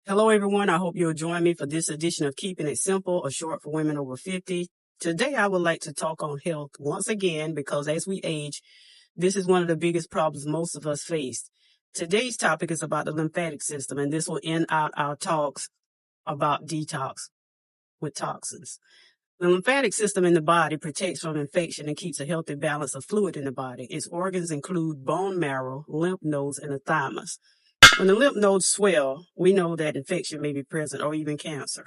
Hello, everyone. I hope you'll join me for this edition of Keeping It Simple, a short for women over 50. Today, I would like to talk on health once again, because as we age, this is one of the biggest problems most of us face. Today's topic is about the lymphatic system, and this will end out our talks about detox with toxins. The lymphatic system in the body protects from infection and keeps a healthy balance of fluid in the body. Its organs include bone marrow, lymph nodes, and the thymus. When the lymph nodes swell, we know that infection may be present or even cancer.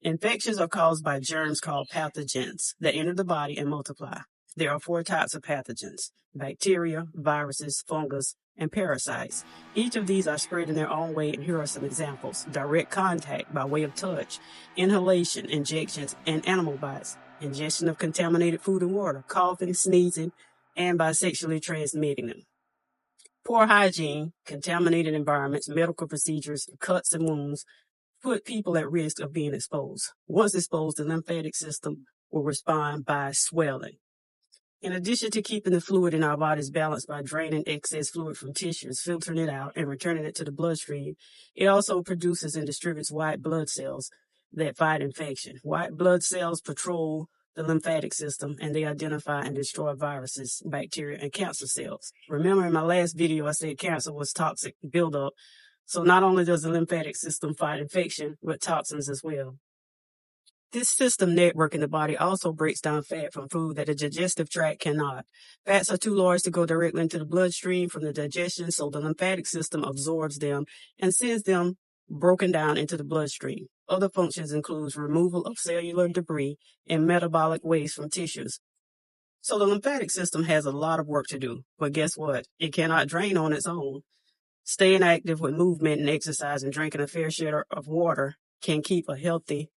Infections are caused by germs called pathogens that enter the body and multiply. There are 4 types of pathogens: bacteria, viruses, fungus, and parasites. Each of these are spread in their own way, and here are some examples: direct contact by way of touch, inhalation, injections, and animal bites, ingestion of contaminated food and water, coughing, sneezing, and by sexually transmitting them. Poor hygiene, contaminated environments, medical procedures, cuts and wounds put people at risk of being exposed. Once exposed, the lymphatic system will respond by swelling. In addition to keeping the fluid in our bodies balanced by draining excess fluid from tissues, filtering it out, and returning it to the bloodstream, it also produces and distributes white blood cells that fight infection. White blood cells patrol the lymphatic system, and they identify and destroy viruses, bacteria, and cancer cells. Remember, in my last video, I said cancer was toxic buildup. So not only does the lymphatic system fight infection, but toxins as well. This system network in the body also breaks down fat from food that the digestive tract cannot. Fats are too large to go directly into the bloodstream from the digestion, so the lymphatic system absorbs them and sends them broken down into the bloodstream. Other functions include removal of cellular debris and metabolic waste from tissues. So the lymphatic system has a lot of work to do, but guess what? It cannot drain on its own. Staying active with movement and exercise and drinking a fair share of water can keep a healthy,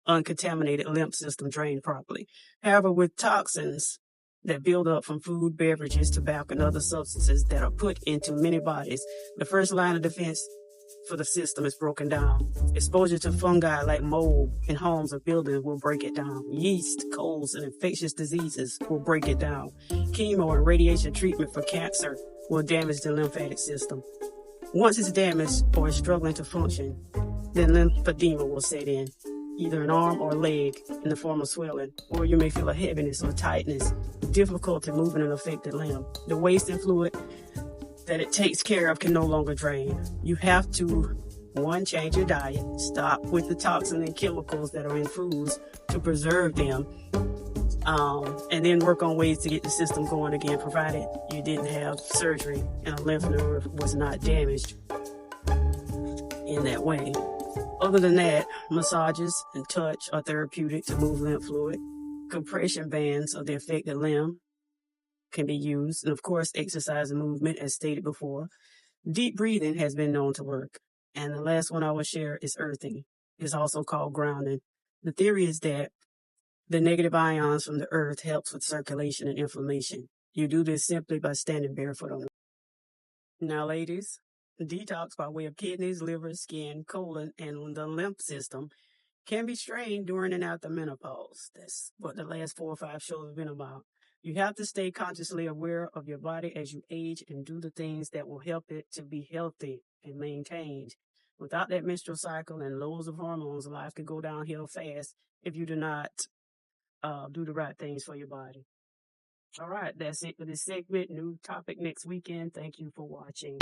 uncontaminated lymph system drained properly. However, with toxins that build up from food, beverages, tobacco, and other substances that are put into many bodies, the first line of defense for the system is broken down. Exposure to fungi like mold in homes or buildings will break it down. Yeast, colds, and infectious diseases will break it down. Chemo and radiation treatment for cancer will damage the lymphatic system. Once it's damaged or is struggling to function, then lymphedema will set in, either an arm or leg in the form of swelling, or you may feel a heaviness or tightness, difficulty moving an affected limb. The waste and fluid that it takes care of can no longer drain. You have to, 1, change your diet, stop with the toxins and chemicals that are in foods to preserve them, and then work on ways to get the system going again, provided you didn't have surgery and a lymph node was not damaged in that way. Other than that, massages and touch are therapeutic to move lymph fluid. Compression bands of the affected limb can be used. And of course, exercise and movement, as stated before. Deep breathing has been known to work. And the last one I will share is earthing. It's also called grounding. The theory is that the negative ions from the earth helps with circulation and inflammation. You do this simply by standing barefoot on it. Now, ladies, detox by way of kidneys, liver, skin, colon, and the lymph system can be strained during and after menopause. That's what the last 4 or 5 shows have been about. You have to stay consciously aware of your body as you age and do the things that will help it to be healthy and maintained. Without that menstrual cycle and loads of hormones, life could go downhill fast if you do not do the right things for your body. All right, that's it for this segment. New topic next weekend. Thank you for watching.